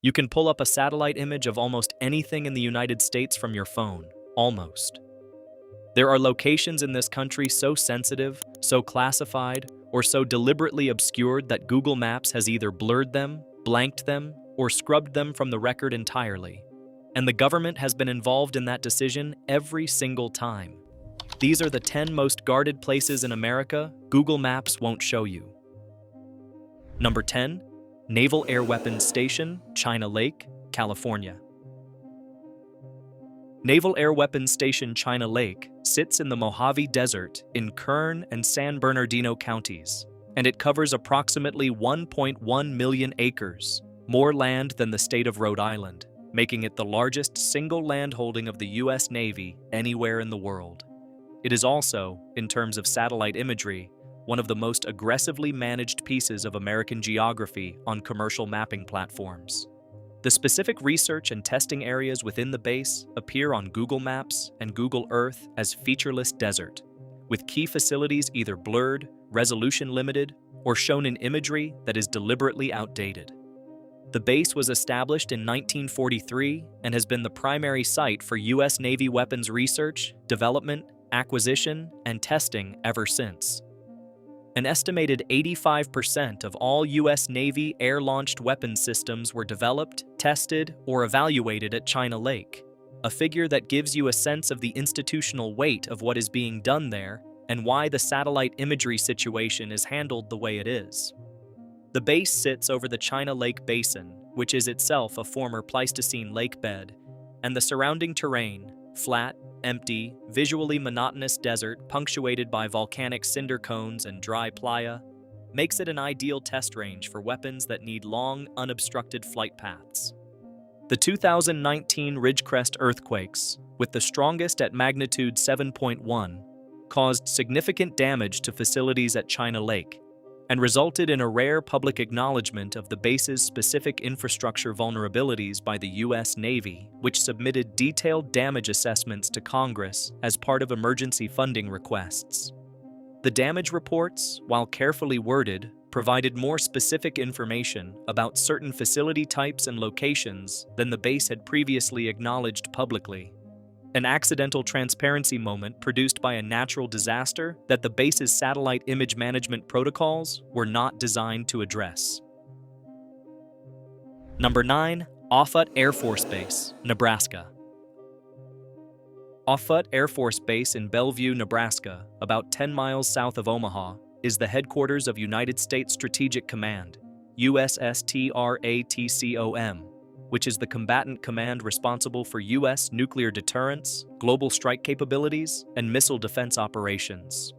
You can pull up a satellite image of almost anything in the United States from your phone, almost. There are locations in this country so sensitive, so classified, or so deliberately obscured that Google Maps has either blurred them, blanked them, or scrubbed them from the record entirely. And the government has been involved in that decision every single time. These are the 10 most guarded places in America Google Maps won't show you. Number 10, Naval Air Weapons Station, China Lake, California. Naval Air Weapons Station China Lake sits in the Mojave Desert in Kern and San Bernardino counties, and it covers approximately 1.1 million acres, more land than the state of Rhode Island, making it the largest single landholding of the U.S. Navy anywhere in the world. It is also, in terms of satellite imagery, one of the most aggressively managed pieces of American geography on commercial mapping platforms. The specific research and testing areas within the base appear on Google Maps and Google Earth as featureless desert, with key facilities either blurred, resolution limited, or shown in imagery that is deliberately outdated. The base was established in 1943 and has been the primary site for U.S. Navy weapons research, development, acquisition, and testing ever since. An estimated 85% of all U.S. Navy air-launched weapons systems were developed, tested, or evaluated at China Lake, a figure that gives you a sense of the institutional weight of what is being done there and why the satellite imagery situation is handled the way it is. The base sits over the China Lake Basin, which is itself a former Pleistocene lake bed, and the surrounding terrain, flat, empty, visually monotonous desert punctuated by volcanic cinder cones and dry playa, makes it an ideal test range for weapons that need long, unobstructed flight paths. The 2019 Ridgecrest earthquakes, with the strongest at magnitude 7.1, caused significant damage to facilities at China Lake and resulted in a rare public acknowledgement of the base's specific infrastructure vulnerabilities by the U.S. Navy, which submitted detailed damage assessments to Congress as part of emergency funding requests. The damage reports, while carefully worded, provided more specific information about certain facility types and locations than the base had previously acknowledged publicly. An accidental transparency moment produced by a natural disaster that the base's satellite image management protocols were not designed to address. Number 9, Offutt Air Force Base, Nebraska. Offutt Air Force Base in Bellevue, Nebraska, about 10 miles south of Omaha, is the headquarters of United States Strategic Command, USSTRATCOM, which is the combatant command responsible for U.S. nuclear deterrence, global strike capabilities, and missile defense operations.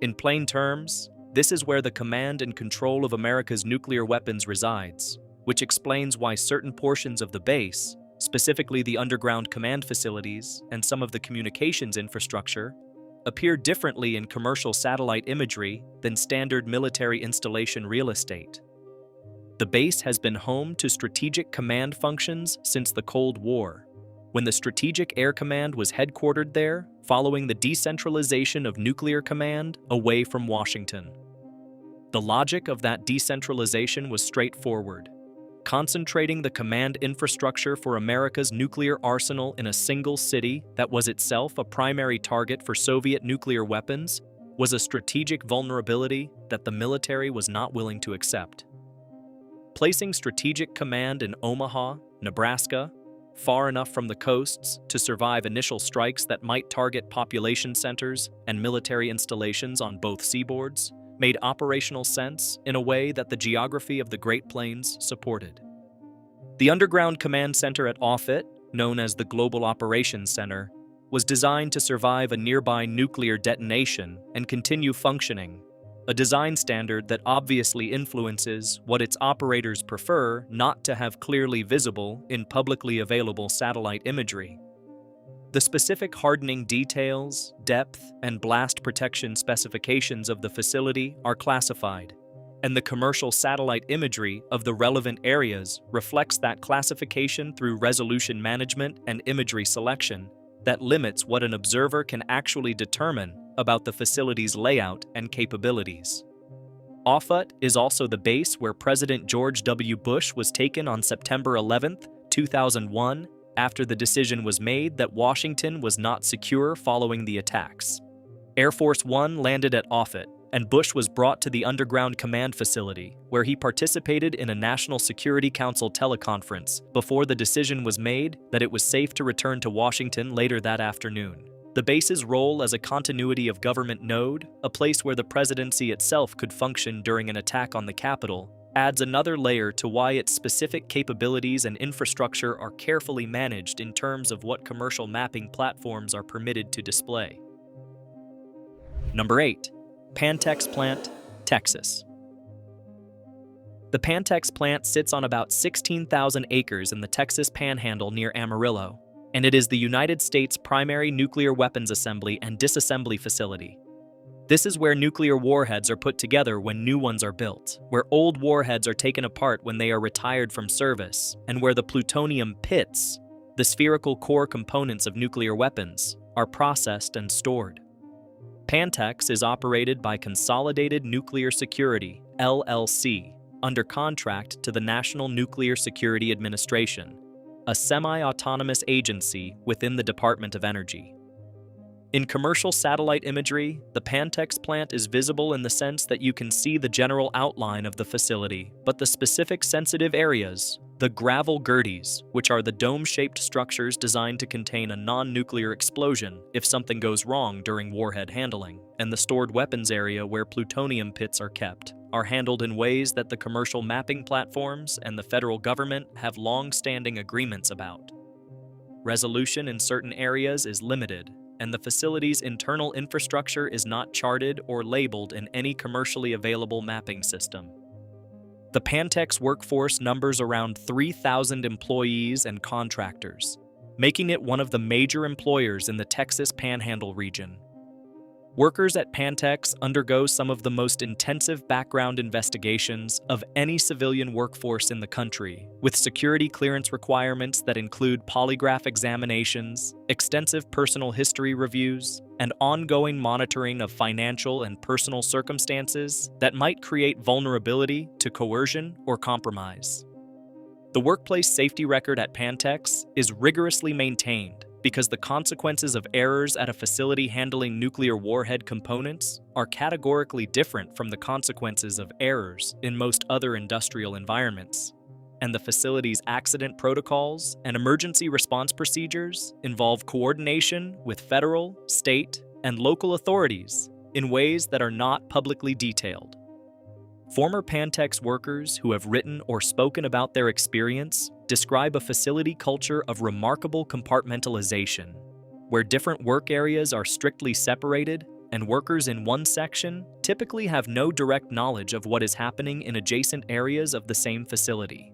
In plain terms, this is where the command and control of America's nuclear weapons resides, which explains why certain portions of the base, specifically the underground command facilities and some of the communications infrastructure, appear differently in commercial satellite imagery than standard military installation real estate. The base has been home to strategic command functions since the Cold War, when the Strategic Air Command was headquartered there following the decentralization of nuclear command away from Washington. The logic of that decentralization was straightforward. Concentrating the command infrastructure for America's nuclear arsenal in a single city that was itself a primary target for Soviet nuclear weapons was a strategic vulnerability that the military was not willing to accept. Placing strategic command in Omaha, Nebraska, far enough from the coasts to survive initial strikes that might target population centers and military installations on both seaboards, made operational sense in a way that the geography of the Great Plains supported. The underground command center at Offutt, known as the Global Operations Center, was designed to survive a nearby nuclear detonation and continue functioning, a design standard that obviously influences what its operators prefer not to have clearly visible in publicly available satellite imagery. The specific hardening details, depth, and blast protection specifications of the facility are classified, and the commercial satellite imagery of the relevant areas reflects that classification through resolution management and imagery selection that limits what an observer can actually determine about the facility's layout and capabilities. Offutt is also the base where President George W. Bush was taken on September 11, 2001, after the decision was made that Washington was not secure following the attacks. Air Force One landed at Offutt, and Bush was brought to the Underground Command Facility, where he participated in a National Security Council teleconference before the decision was made that it was safe to return to Washington later that afternoon. The base's role as a continuity of government node, a place where the presidency itself could function during an attack on the Capitol, adds another layer to why its specific capabilities and infrastructure are carefully managed in terms of what commercial mapping platforms are permitted to display. Number 8. Pantex Plant, Texas. The Pantex Plant sits on about 16,000 acres in the Texas Panhandle near Amarillo, and it is the United States' primary nuclear weapons assembly and disassembly facility. This is where nuclear warheads are put together when new ones are built, where old warheads are taken apart when they are retired from service, and where the plutonium pits, the spherical core components of nuclear weapons, are processed and stored. Pantex is operated by Consolidated Nuclear Security, LLC, under contract to the National Nuclear Security Administration, a semi-autonomous agency within the Department of Energy. In commercial satellite imagery, the Pantex plant is visible in the sense that you can see the general outline of the facility, but the specific sensitive areas, the gravel girdys, which are the dome-shaped structures designed to contain a non-nuclear explosion if something goes wrong during warhead handling, and the stored weapons area where plutonium pits are kept, are handled in ways that the commercial mapping platforms and the federal government have long-standing agreements about. Resolution in certain areas is limited, and the facility's internal infrastructure is not charted or labeled in any commercially available mapping system. The Pantex workforce numbers around 3,000 employees and contractors, making it one of the major employers in the Texas Panhandle region. Workers at Pantex undergo some of the most intensive background investigations of any civilian workforce in the country, with security clearance requirements that include polygraph examinations, extensive personal history reviews, and ongoing monitoring of financial and personal circumstances that might create vulnerability to coercion or compromise. The workplace safety record at Pantex is rigorously maintained because the consequences of errors at a facility handling nuclear warhead components are categorically different from the consequences of errors in most other industrial environments. And the facility's accident protocols and emergency response procedures involve coordination with federal, state, and local authorities in ways that are not publicly detailed. Former Pantex workers who have written or spoken about their experience describe a facility culture of remarkable compartmentalization, where different work areas are strictly separated and workers in one section typically have no direct knowledge of what is happening in adjacent areas of the same facility.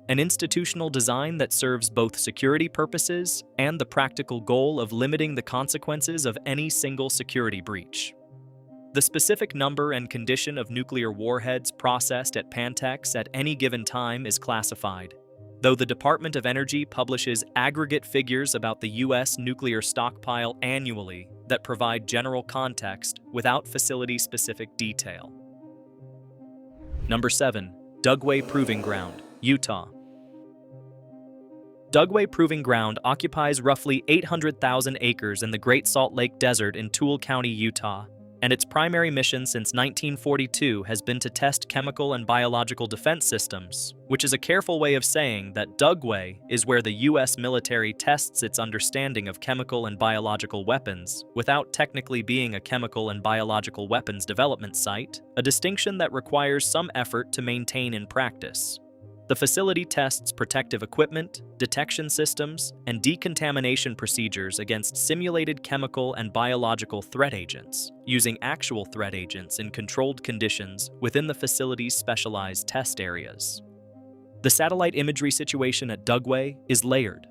An institutional design that serves both security purposes and the practical goal of limiting the consequences of any single security breach. The specific number and condition of nuclear warheads processed at Pantex at any given time is classified, though the Department of Energy publishes aggregate figures about the U.S. nuclear stockpile annually that provide general context without facility-specific detail. Number 7. Dugway Proving Ground, Utah. Dugway Proving Ground occupies roughly 800,000 acres in the Great Salt Lake Desert in Toole County, Utah, and its primary mission since 1942 has been to test chemical and biological defense systems, which is a careful way of saying that Dugway is where the U.S. military tests its understanding of chemical and biological weapons without technically being a chemical and biological weapons development site, a distinction that requires some effort to maintain in practice. The facility tests protective equipment, detection systems, and decontamination procedures against simulated chemical and biological threat agents, using actual threat agents in controlled conditions within the facility's specialized test areas. The satellite imagery situation at Dugway is layered.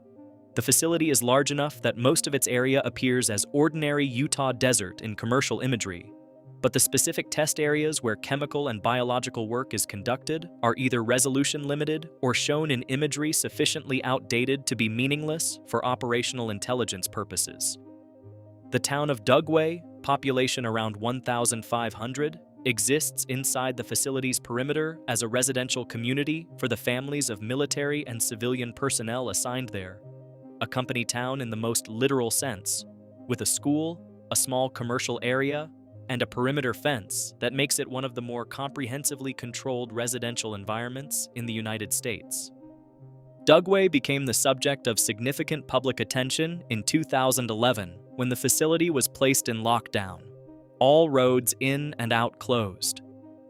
The facility is large enough that most of its area appears as ordinary Utah desert in commercial imagery, but the specific test areas where chemical and biological work is conducted are either resolution limited or shown in imagery sufficiently outdated to be meaningless for operational intelligence purposes. The town of Dugway, population around 1,500, exists inside the facility's perimeter as a residential community for the families of military and civilian personnel assigned there. A company town in the most literal sense, with a school, a small commercial area, and a perimeter fence that makes it one of the more comprehensively controlled residential environments in the United States. Dugway became the subject of significant public attention in 2011 when the facility was placed in lockdown, all roads in and out closed,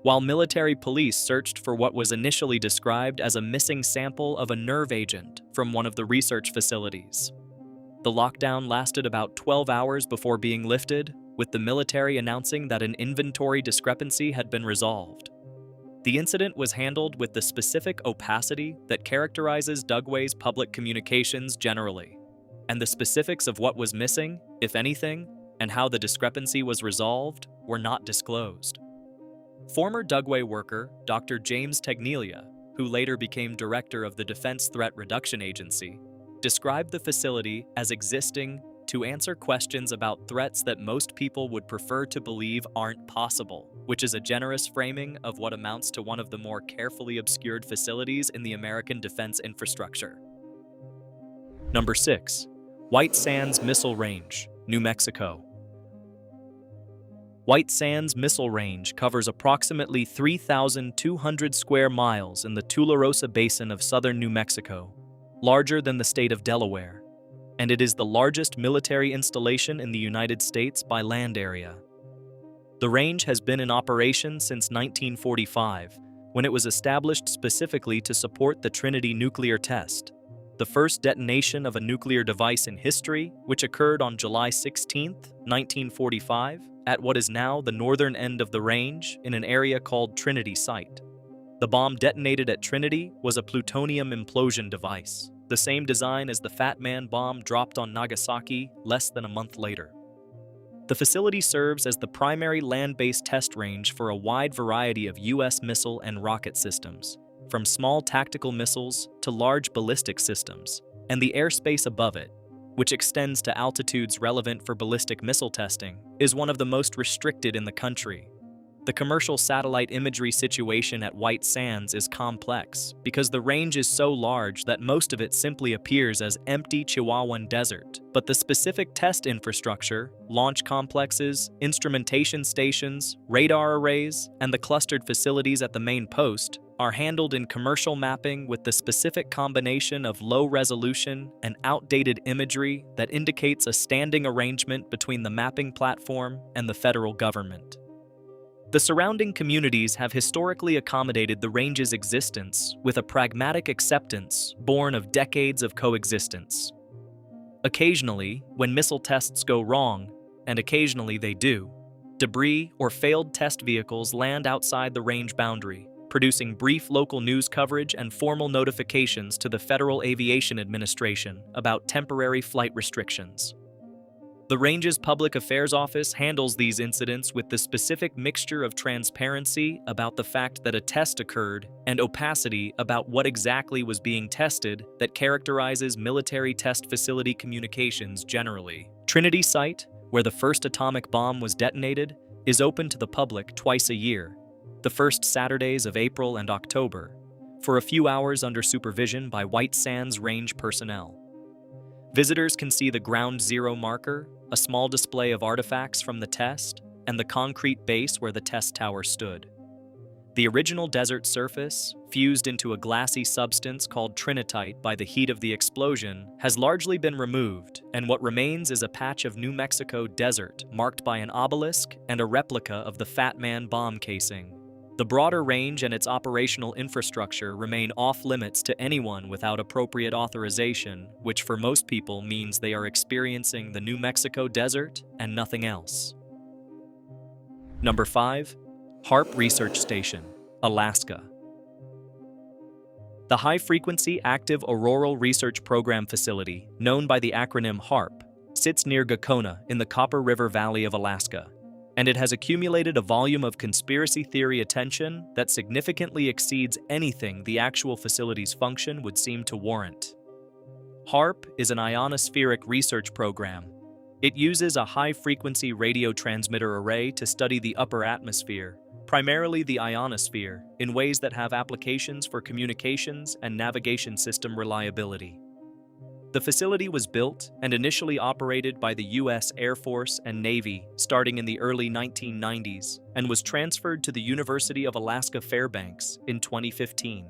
while military police searched for what was initially described as a missing sample of a nerve agent from one of the research facilities. The lockdown lasted about 12 hours before being lifted, with the military announcing that an inventory discrepancy had been resolved. The incident was handled with the specific opacity that characterizes Dugway's public communications generally, and the specifics of what was missing, if anything, and how the discrepancy was resolved were not disclosed. Former Dugway worker Dr. James Tegnelia, who later became director of the Defense Threat Reduction Agency, described the facility as existing to answer questions about threats that most people would prefer to believe aren't possible, which is a generous framing of what amounts to one of the more carefully obscured facilities in the American defense infrastructure. Number 6. White Sands Missile Range, New Mexico. White Sands Missile Range covers approximately 3,200 square miles in the Tularosa Basin of southern New Mexico, larger than the state of Delaware, and it is the largest military installation in the United States by land area. The range has been in operation since 1945, when it was established specifically to support the Trinity nuclear test, the first detonation of a nuclear device in history, which occurred on July 16, 1945, at what is now the northern end of the range in an area called Trinity Site. The bomb detonated at Trinity was a plutonium implosion device, the same design as the Fat Man bomb dropped on Nagasaki less than a month later. The facility serves as the primary land-based test range for a wide variety of U.S. missile and rocket systems, from small tactical missiles to large ballistic systems, and the airspace above it, which extends to altitudes relevant for ballistic missile testing, is one of the most restricted in the country. The commercial satellite imagery situation at White Sands is complex because the range is so large that most of it simply appears as empty Chihuahuan desert. But the specific test infrastructure, launch complexes, instrumentation stations, radar arrays, and the clustered facilities at the main post are handled in commercial mapping with the specific combination of low resolution and outdated imagery that indicates a standing arrangement between the mapping platform and the federal government. The surrounding communities have historically accommodated the range's existence with a pragmatic acceptance born of decades of coexistence. Occasionally, when missile tests go wrong, and occasionally they do, debris or failed test vehicles land outside the range boundary, producing brief local news coverage and formal notifications to the Federal Aviation Administration about temporary flight restrictions. The range's Public Affairs Office handles these incidents with the specific mixture of transparency about the fact that a test occurred and opacity about what exactly was being tested that characterizes military test facility communications generally. Trinity Site, where the first atomic bomb was detonated, is open to the public twice a year, the first Saturdays of April and October, for a few hours under supervision by White Sands Range personnel. Visitors can see the Ground Zero marker, a small display of artifacts from the test, and the concrete base where the test tower stood. The original desert surface, fused into a glassy substance called trinitite by the heat of the explosion, has largely been removed, and what remains is a patch of New Mexico desert marked by an obelisk and a replica of the Fat Man bomb casing. The broader range and its operational infrastructure remain off-limits to anyone without appropriate authorization, which for most people means they are experiencing the New Mexico desert and nothing else. Number 5. HAARP Research Station, Alaska. The High Frequency Active Auroral Research Program Facility, known by the acronym HAARP, sits near Gakona in the Copper River Valley of Alaska, and it has accumulated a volume of conspiracy theory attention that significantly exceeds anything the actual facility's function would seem to warrant. HAARP is an ionospheric research program, It uses a high-frequency radio transmitter array to study the upper atmosphere, primarily the ionosphere, in ways that have applications for communications and navigation system reliability. The facility was built and initially operated by the U.S. Air Force and Navy starting in the early 1990s and was transferred to the University of Alaska Fairbanks in 2015.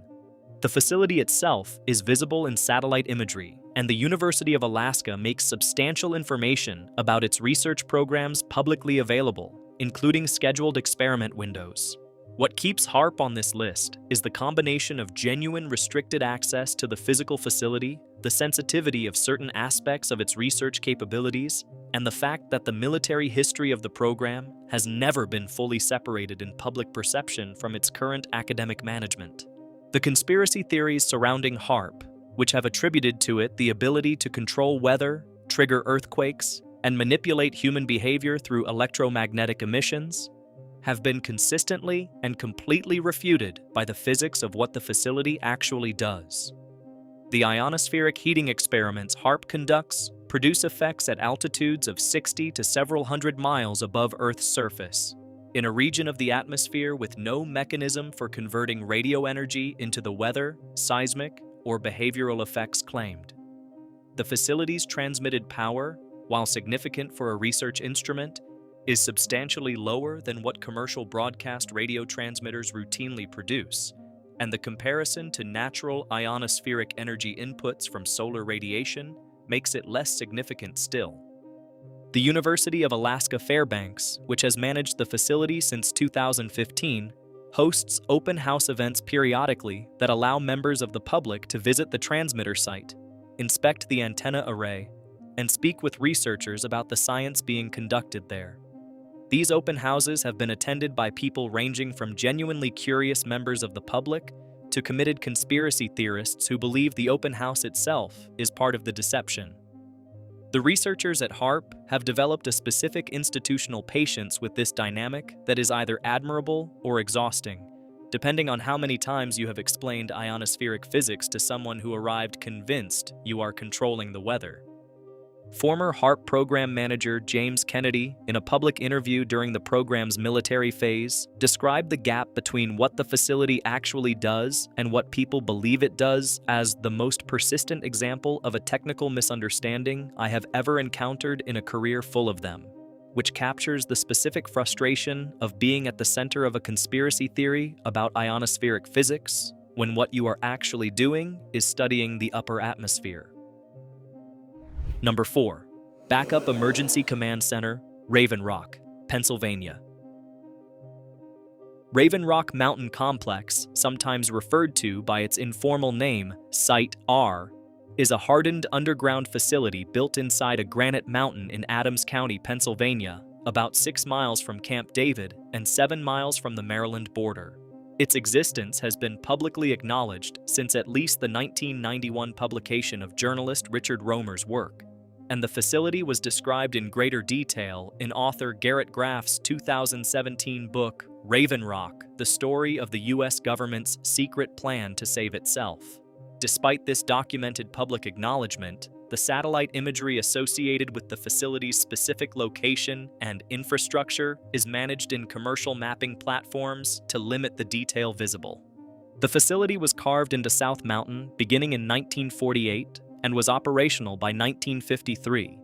The facility itself is visible in satellite imagery, and the University of Alaska makes substantial information about its research programs publicly available, including scheduled experiment windows. What keeps HAARP on this list is the combination of genuine restricted access to the physical facility, the sensitivity of certain aspects of its research capabilities, and the fact that the military history of the program has never been fully separated in public perception from its current academic management. The conspiracy theories surrounding HAARP, which have attributed to it the ability to control weather, trigger earthquakes, and manipulate human behavior through electromagnetic emissions, have been consistently and completely refuted by the physics of what the facility actually does. The ionospheric heating experiments HAARP conducts produce effects at altitudes of 60 to several hundred miles above Earth's surface, in a region of the atmosphere with no mechanism for converting radio energy into the weather, seismic, or behavioral effects claimed. The facility's transmitted power, while significant for a research instrument, is substantially lower than what commercial broadcast radio transmitters routinely produce, and the comparison to natural ionospheric energy inputs from solar radiation makes it less significant still. The University of Alaska Fairbanks, which has managed the facility since 2015, hosts open house events periodically that allow members of the public to visit the transmitter site, inspect the antenna array, and speak with researchers about the science being conducted there. These open houses have been attended by people ranging from genuinely curious members of the public to committed conspiracy theorists who believe the open house itself is part of the deception. The researchers at HAARP have developed a specific institutional patience with this dynamic that is either admirable or exhausting, depending on how many times you have explained ionospheric physics to someone who arrived convinced you are controlling the weather. Former HAARP program manager James Kennedy, in a public interview during the program's military phase, described the gap between what the facility actually does and what people believe it does as the most persistent example of a technical misunderstanding I have ever encountered in a career full of them, which captures the specific frustration of being at the center of a conspiracy theory about ionospheric physics when what you are actually doing is studying the upper atmosphere. Number 4. Backup Emergency Command Center, Raven Rock, Pennsylvania. Raven Rock Mountain Complex, sometimes referred to by its informal name, Site R, is a hardened underground facility built inside a granite mountain in Adams County, Pennsylvania, about 6 miles from Camp David and 7 miles from the Maryland border. Its existence has been publicly acknowledged since at least the 1991 publication of journalist Richard Romer's work, and the facility was described in greater detail in author Garrett Graff's 2017 book, Raven Rock: The Story of the U.S. Government's Secret Plan to Save Itself. Despite this documented public acknowledgement, the satellite imagery associated with the facility's specific location and infrastructure is managed in commercial mapping platforms to limit the detail visible. The facility was carved into South Mountain beginning in 1948 and was operational by 1953,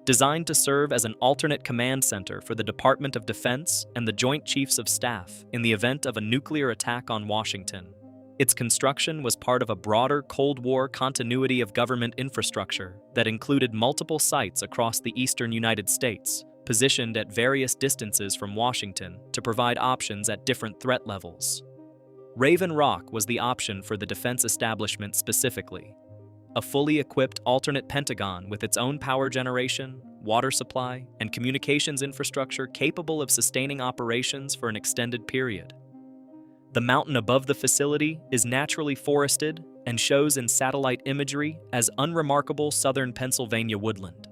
designed to serve as an alternate command center for the Department of Defense and the Joint Chiefs of Staff in the event of a nuclear attack on Washington. Its construction was part of a broader Cold War continuity of government infrastructure that included multiple sites across the eastern United States, positioned at various distances from Washington to provide options at different threat levels. Raven Rock was the option for the defense establishment specifically. A fully equipped alternate Pentagon with its own power generation, water supply, and communications infrastructure capable of sustaining operations for an extended period. The mountain above the facility is naturally forested and shows in satellite imagery as unremarkable southern Pennsylvania woodland.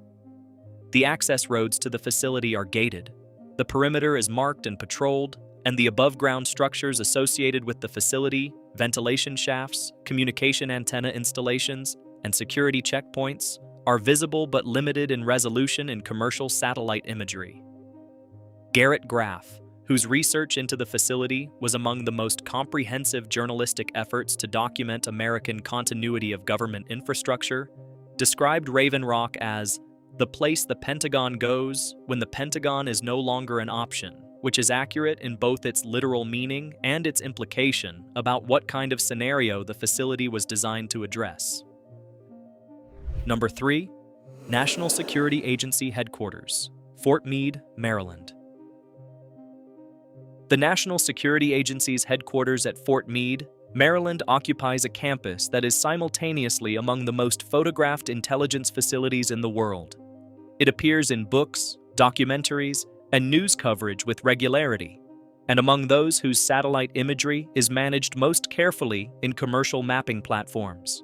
The access roads to the facility are gated. The perimeter is marked and patrolled, and the above-ground structures associated with the facility, ventilation shafts, communication antenna installations, and security checkpoints, are visible but limited in resolution in commercial satellite imagery. Garrett Graff, whose research into the facility was among the most comprehensive journalistic efforts to document American continuity of government infrastructure, described Raven Rock as the place the Pentagon goes when the Pentagon is no longer an option, which is accurate in both its literal meaning and its implication about what kind of scenario the facility was designed to address. Number 3. National Security Agency Headquarters, Fort Meade, Maryland. The National Security Agency's headquarters at Fort Meade, Maryland occupies a campus that is simultaneously among the most photographed intelligence facilities in the world. It appears in books, documentaries, and news coverage with regularity, and among those whose satellite imagery is managed most carefully in commercial mapping platforms.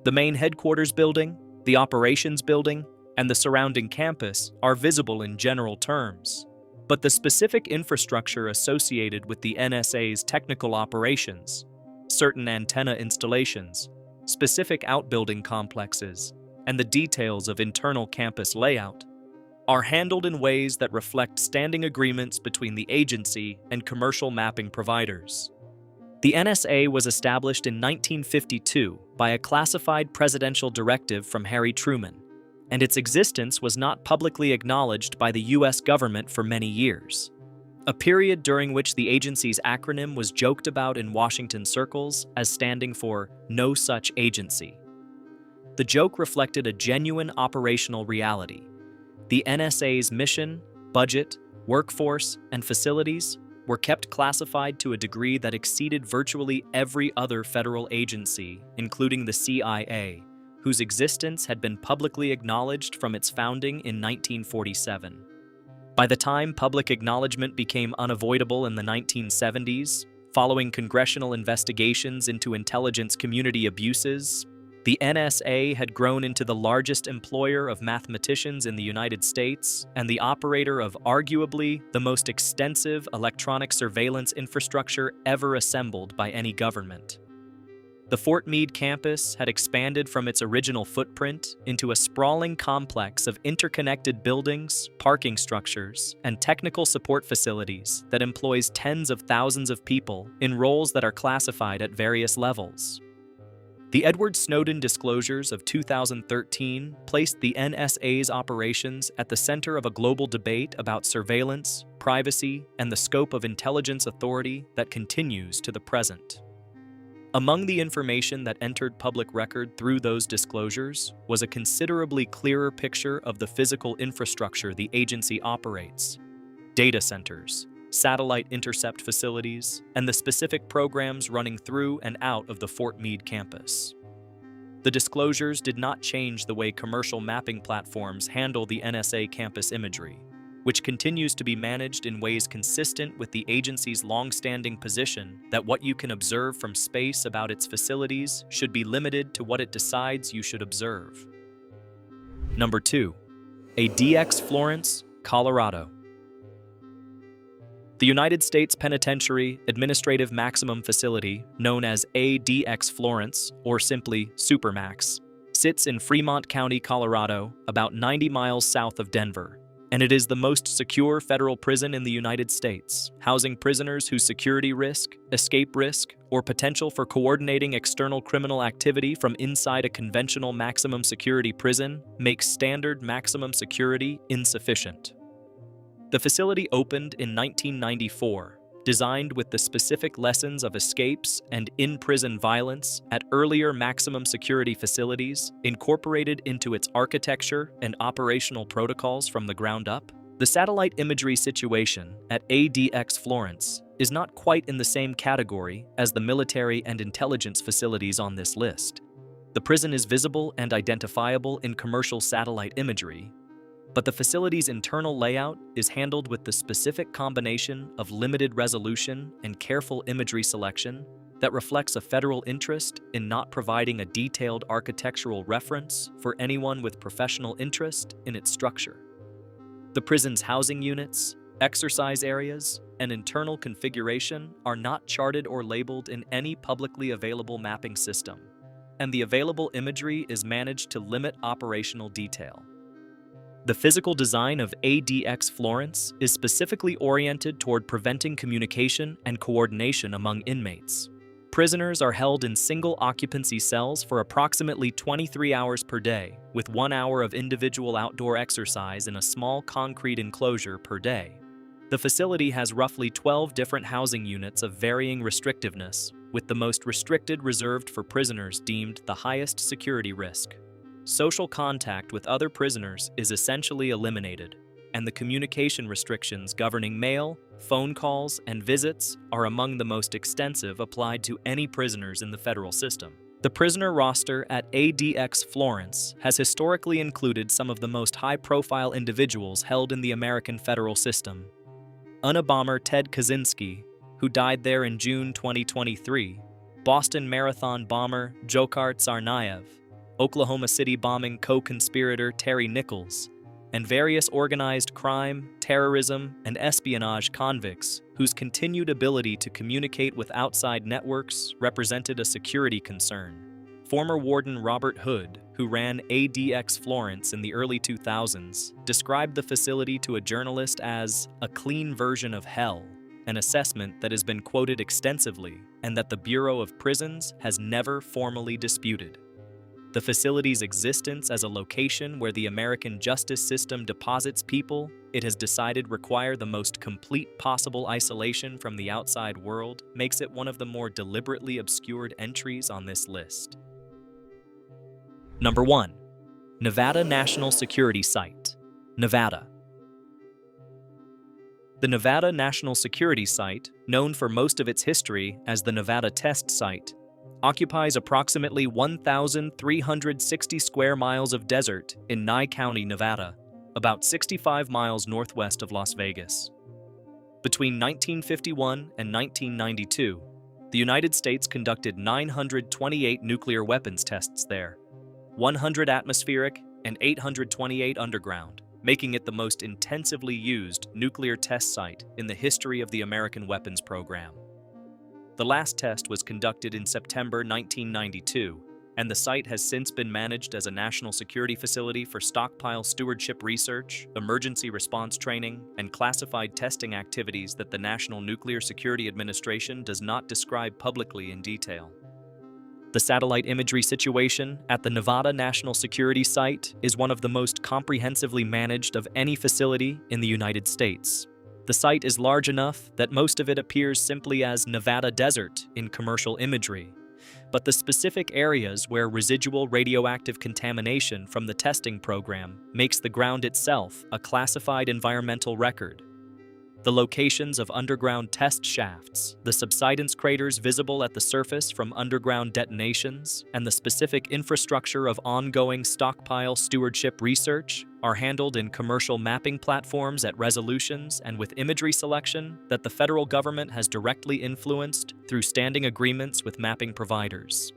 The main headquarters building, the operations building, and the surrounding campus are visible in general terms, but the specific infrastructure associated with the NSA's technical operations, certain antenna installations, specific outbuilding complexes, and the details of internal campus layout are handled in ways that reflect standing agreements between the agency and commercial mapping providers. The NSA was established in 1952 by a classified presidential directive from Harry Truman, and its existence was not publicly acknowledged by the U.S. government for many years, a period during which the agency's acronym was joked about in Washington circles as standing for No Such Agency. The joke reflected a genuine operational reality. The NSA's mission, budget, workforce, and facilities were kept classified to a degree that exceeded virtually every other federal agency, including the CIA, whose existence had been publicly acknowledged from its founding in 1947. By the time public acknowledgement became unavoidable in the 1970s, following congressional investigations into intelligence community abuses, the NSA had grown into the largest employer of mathematicians in the United States and the operator of arguably the most extensive electronic surveillance infrastructure ever assembled by any government. The Fort Meade campus had expanded from its original footprint into a sprawling complex of interconnected buildings, parking structures, and technical support facilities that employs tens of thousands of people in roles that are classified at various levels. The Edward Snowden disclosures of 2013 placed the NSA's operations at the center of a global debate about surveillance, privacy, and the scope of intelligence authority that continues to the present. Among the information that entered public record through those disclosures was a considerably clearer picture of the physical infrastructure the agency operates: data centers, satellite intercept facilities, and the specific programs running through and out of the Fort Meade campus. The disclosures did not change the way commercial mapping platforms handle the NSA campus imagery, which continues to be managed in ways consistent with the agency's long-standing position that what you can observe from space about its facilities should be limited to what it decides you should observe. Number 2. ADX Florence, Colorado. The United States Penitentiary Administrative Maximum Facility, known as ADX Florence, or simply Supermax, sits in Fremont County, Colorado, about 90 miles south of Denver, and it is the most secure federal prison in the United States, housing prisoners whose security risk, escape risk, or potential for coordinating external criminal activity from inside a conventional maximum security prison makes standard maximum security insufficient. The facility opened in 1994, designed with the specific lessons of escapes and in-prison violence at earlier maximum security facilities incorporated into its architecture and operational protocols from the ground up. The satellite imagery situation at ADX Florence is not quite in the same category as the military and intelligence facilities on this list. The prison is visible and identifiable in commercial satellite imagery, but the facility's internal layout is handled with the specific combination of limited resolution and careful imagery selection that reflects a federal interest in not providing a detailed architectural reference for anyone with professional interest in its structure. The prison's housing units, exercise areas, and internal configuration are not charted or labeled in any publicly available mapping system, and the available imagery is managed to limit operational detail. The physical design of ADX Florence is specifically oriented toward preventing communication and coordination among inmates. Prisoners are held in single-occupancy cells for approximately 23 hours per day, with 1 hour of individual outdoor exercise in a small concrete enclosure per day. The facility has roughly 12 different housing units of varying restrictiveness, with the most restricted reserved for prisoners deemed the highest security risk. Social contact with other prisoners is essentially eliminated, and the communication restrictions governing mail, phone calls, and visits are among the most extensive applied to any prisoners in the federal system. The prisoner roster at ADX Florence has historically included some of the most high-profile individuals held in the American federal system. Unabomber Ted Kaczynski, who died there in June 2023, Boston Marathon bomber Dzhokhar Tsarnaev, Oklahoma City bombing co-conspirator Terry Nichols, and various organized crime, terrorism, and espionage convicts whose continued ability to communicate with outside networks represented a security concern. Former Warden Robert Hood, who ran ADX Florence in the early 2000s, described the facility to a journalist as a clean version of hell, an assessment that has been quoted extensively and that the Bureau of Prisons has never formally disputed. The facility's existence as a location where the American justice system deposits people it has decided require the most complete possible isolation from the outside world makes it one of the more deliberately obscured entries on this list. Number 1. Nevada National Security Site, Nevada. The Nevada National Security Site, known for most of its history as the Nevada Test Site, occupies approximately 1,360 square miles of desert in Nye County, Nevada, about 65 miles northwest of Las Vegas. Between 1951 and 1992, the United States conducted 928 nuclear weapons tests there, 100 atmospheric and 828 underground, making it the most intensively used nuclear test site in the history of the American weapons program. The last test was conducted in September 1992, and the site has since been managed as a national security facility for stockpile stewardship research, emergency response training, and classified testing activities that the National Nuclear Security Administration does not describe publicly in detail. The satellite imagery situation at the Nevada National Security Site is one of the most comprehensively managed of any facility in the United States. The site is large enough that most of it appears simply as Nevada desert in commercial imagery, but the specific areas where residual radioactive contamination from the testing program makes the ground itself a classified environmental record. The locations of underground test shafts, the subsidence craters visible at the surface from underground detonations, and the specific infrastructure of ongoing stockpile stewardship research are handled in commercial mapping platforms at resolutions and with imagery selection that the federal government has directly influenced through standing agreements with mapping providers.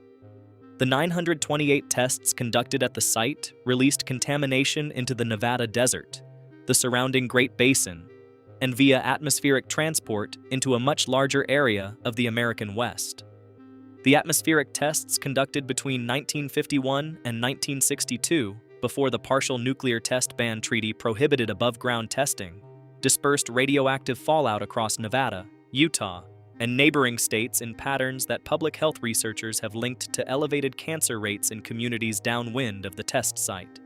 The 928 tests conducted at the site released contamination into the Nevada desert, the surrounding Great Basin, and via atmospheric transport into a much larger area of the American West. The atmospheric tests conducted between 1951 and 1962, before the Partial Nuclear Test Ban Treaty prohibited above-ground testing, dispersed radioactive fallout across Nevada, Utah, and neighboring states in patterns that public health researchers have linked to elevated cancer rates in communities downwind of the test site.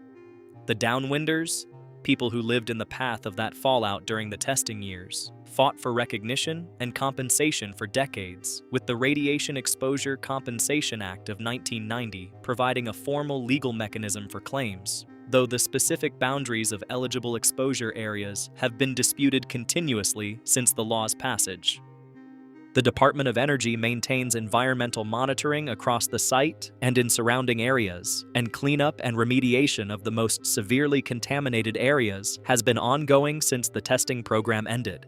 The downwinders, people who lived in the path of that fallout during the testing years, fought for recognition and compensation for decades, with the Radiation Exposure Compensation Act of 1990 providing a formal legal mechanism for claims, though the specific boundaries of eligible exposure areas have been disputed continuously since the law's passage. The Department of Energy maintains environmental monitoring across the site and in surrounding areas, and cleanup and remediation of the most severely contaminated areas has been ongoing since the testing program ended.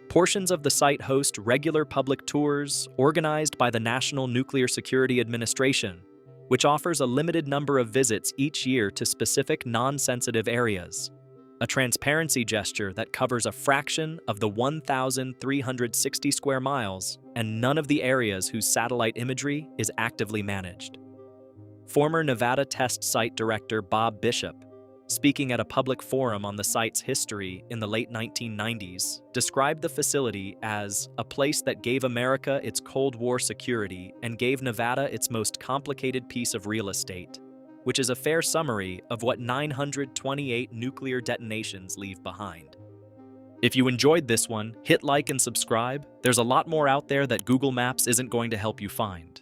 Portions of the site host regular public tours organized by the National Nuclear Security Administration, which offers a limited number of visits each year to specific non-sensitive areas. A transparency gesture that covers a fraction of the 1,360 square miles and none of the areas whose satellite imagery is actively managed. Former Nevada test site director Bob Bishop, speaking at a public forum on the site's history in the late 1990s, described the facility as a place that gave America its Cold War security and gave Nevada its most complicated piece of real estate, which is a fair summary of what 928 nuclear detonations leave behind. If you enjoyed this one, hit like and subscribe. There's a lot more out there that Google Maps isn't going to help you find.